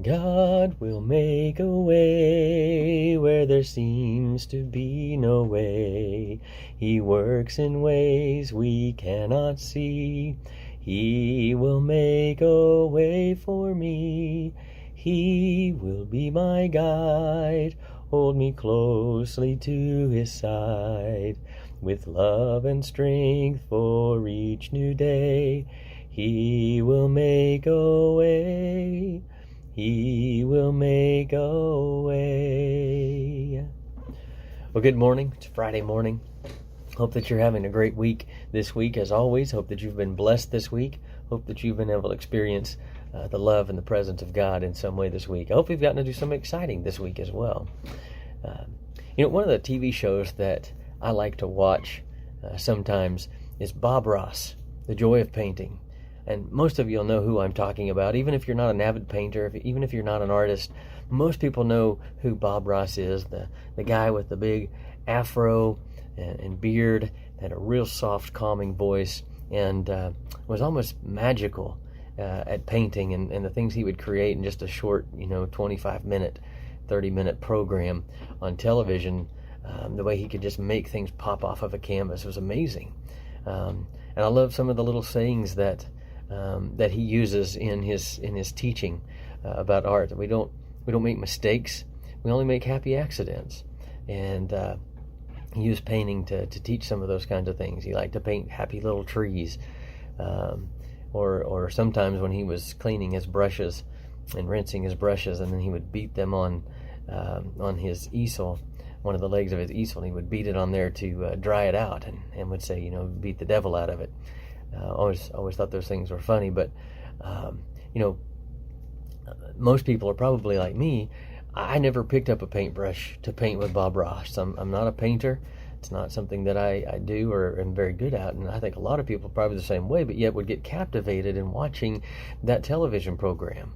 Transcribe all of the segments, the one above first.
God will make a way where there seems to be no way. He works in ways we cannot see. He will make a way for me. He will be my guide, hold me closely to his side. With love and strength for each new day, he will make a way. He will make a way. Well, good morning. It's Friday morning. Hope that you're having a great week this week, as always. Hope that you've been blessed this week. Hope that you've been able to experience the love and the presence of God in some way this week. I hope you've gotten to do something exciting this week as well. One of the TV shows that I like to watch sometimes is Bob Ross, The Joy of Painting. And most of you will know who I'm talking about. Even if you're not an avid painter, even if you're not an artist, most people know who Bob Ross is, the guy with the big afro and beard, had a real soft, calming voice, and was almost magical at painting and the things he would create in just a short, 25-minute, 30-minute program on television. The way he could just make things pop off of a canvas was amazing. And I love some of the little sayings that he uses in his teaching about art. We don't make mistakes. We only make happy accidents. And he used painting to teach some of those kinds of things. He liked to paint happy little trees, or sometimes when he was cleaning his brushes and rinsing his brushes, and then he would beat them on his easel, one of the legs of his easel, and he would beat it on there to dry it out, and would say, beat the devil out of it. Always thought those things were funny, but most people are probably like me. I never picked up a paintbrush to paint with Bob Ross. I'm not a painter. It's not something that I do or am very good at, and I think a lot of people are probably the same way, but yet would get captivated in watching that television program.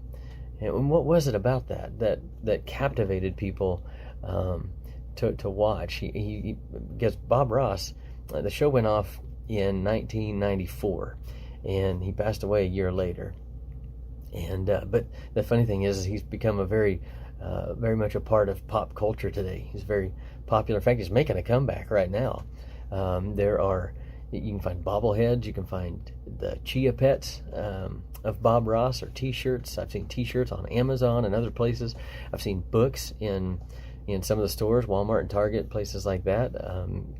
And what was it about that captivated people to watch? He gets Bob Ross. The show went off in 1994, and he passed away a year later. And but the funny thing is he's become a very much a part of pop culture today. He's very popular. In fact, he's making a comeback right now. You can find bobbleheads, you can find the Chia Pets of Bob Ross, or t-shirts. I've seen t-shirts on Amazon and other places. I've seen books in some of the stores, Walmart and Target, places like that,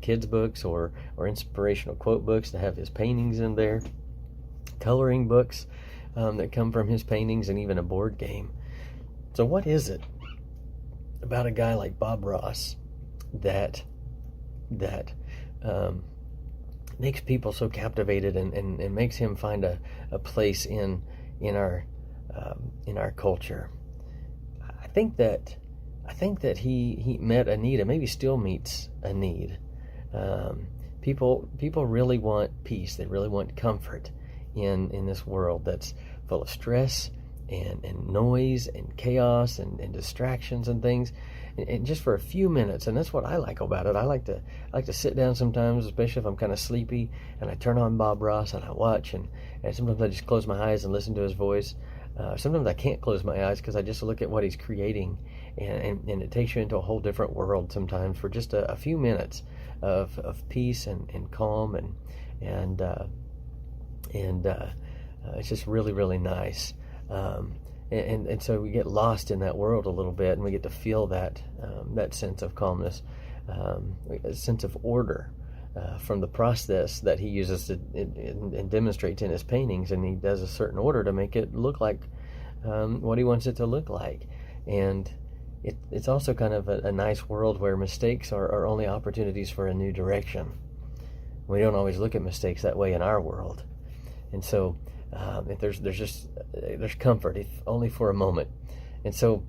kids books or inspirational quote books that have his paintings in there, coloring books that come from his paintings, and even a board game. So what is it about a guy like Bob Ross that makes people so captivated and makes him find a place in our culture? I think that he met a need, and maybe still meets a need. People really want peace. They really want comfort in this world that's full of stress and noise and chaos and distractions and things. And just for a few minutes, and that's what I like about it. I like to sit down sometimes, especially if I'm kind of sleepy, and I turn on Bob Ross and I watch, and sometimes I just close my eyes and listen to his voice. Sometimes I can't close my eyes because I just look at what he's creating, and it takes you into a whole different world sometimes for just a few minutes of peace and calm, and it's just really, really nice. And so we get lost in that world a little bit, and we get to feel that sense of calmness, a sense of order from the process that he uses and demonstrates in his paintings. And he does a certain order to make it look like what he wants it to look like. And it's also kind of a nice world where mistakes are only opportunities for a new direction. We don't always look at mistakes that way in our world, and so there's comfort, if only for a moment. And so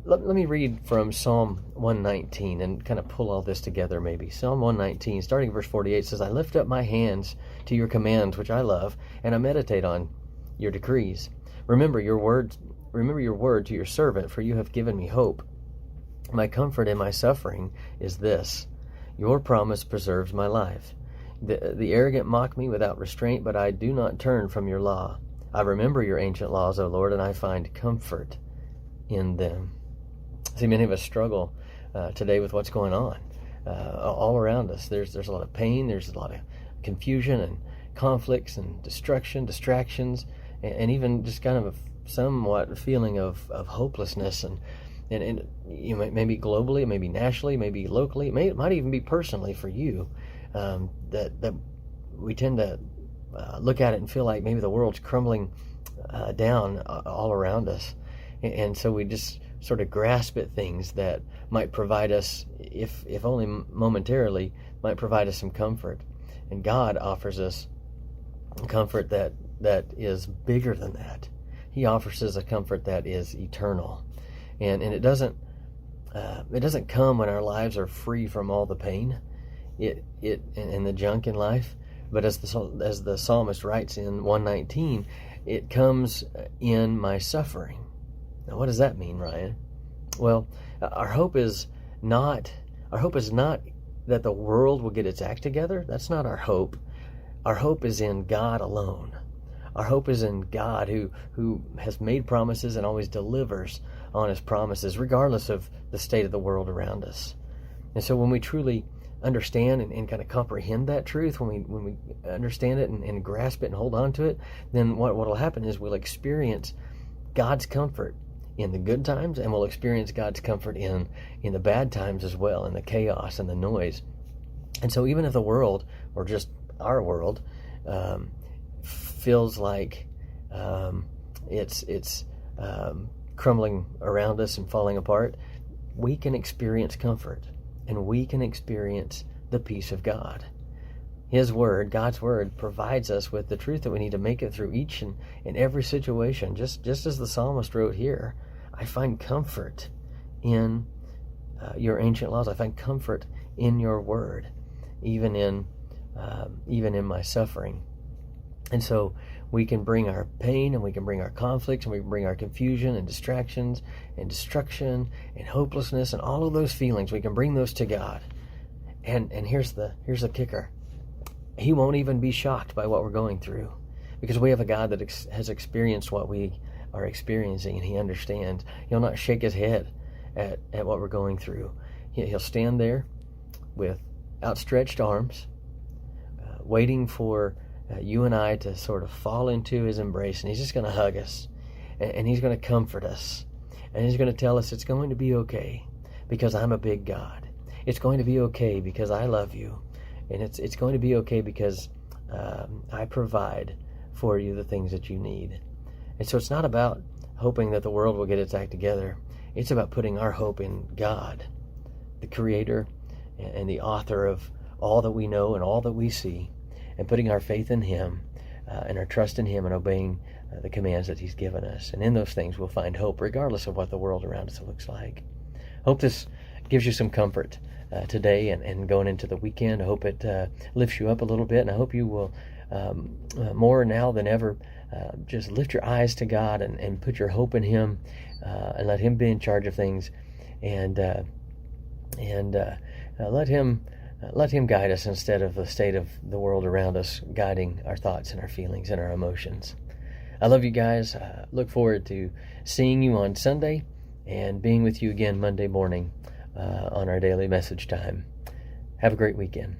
let me read from Psalm 119 and kind of pull all this together maybe. Psalm 119, starting verse 48, says, I lift up my hands to your commands, which I love, and I meditate on your decrees. Remember your word to your servant, for you have given me hope. My comfort in my suffering is this: your promise preserves my life. The arrogant mock me without restraint, but I do not turn from your law. I remember your ancient laws, O Lord, and I find comfort in them. See, many of us struggle today with what's going on all around us. There's a lot of pain, there's a lot of confusion and conflicts and distractions, and even just kind of a somewhat feeling of hopelessness and you know, maybe globally, maybe nationally, maybe locally, it might even be personally for you, that we tend to look at it and feel like maybe the world's crumbling down all around us, and so we just sort of grasp at things that might provide us, if only momentarily, might provide us some comfort. And God offers us comfort that is bigger than that. He offers us a comfort that is eternal, and it doesn't come when our lives are free from all the pain, and the junk in life. But as the psalmist writes in 119, it comes in my suffering. Now, what does that mean, Ryan? Well, our hope is not that the world will get its act together. That's not our hope. Our hope is in God alone. Our hope is in God who has made promises and always delivers on his promises, regardless of the state of the world around us. And so when we truly understand and kind of comprehend that truth, when we understand it and grasp it and hold on to it, then what will happen is we'll experience God's comfort in the good times, and we'll experience God's comfort in the bad times as well, in the chaos and the noise. And so even if the world, or just our world, feels like it's crumbling around us and falling apart, we can experience comfort, and we can experience the peace of God. His word, God's word, provides us with the truth that we need to make it through each and every situation. Just as the psalmist wrote here, I find comfort in your ancient laws. I find comfort in your word, even in my suffering. And so we can bring our pain, and we can bring our conflicts, and we can bring our confusion and distractions and destruction and hopelessness and all of those feelings. We can bring those to God. And here's the kicker. He won't even be shocked by what we're going through, because we have a God that has experienced what we are experiencing, and he understands. He'll not shake his head at what we're going through. He'll stand there with outstretched arms, waiting for you and I to sort of fall into his embrace, and he's just going to hug us, and he's going to comfort us, and he's going to tell us it's going to be okay because I'm a big God. It's going to be okay because I love you, and it's going to be okay because I provide for you the things that you need. And so it's not about hoping that the world will get its act together. It's about putting our hope in God, the creator and the author of all that we know and all that we see, and putting our faith in him and our trust in him, and obeying the commands that he's given us. And in those things we'll find hope, regardless of what the world around us looks like. Hope this gives you some comfort today and going into the weekend. I hope it lifts you up a little bit, and I hope you will more now than ever just lift your eyes to God and put your hope in him, and let him be in charge of things, and let him guide us instead of the state of the world around us guiding our thoughts and our feelings and our emotions. I love you guys. Look forward to seeing you on Sunday and being with you again Monday morning on our daily message time. Have a great weekend.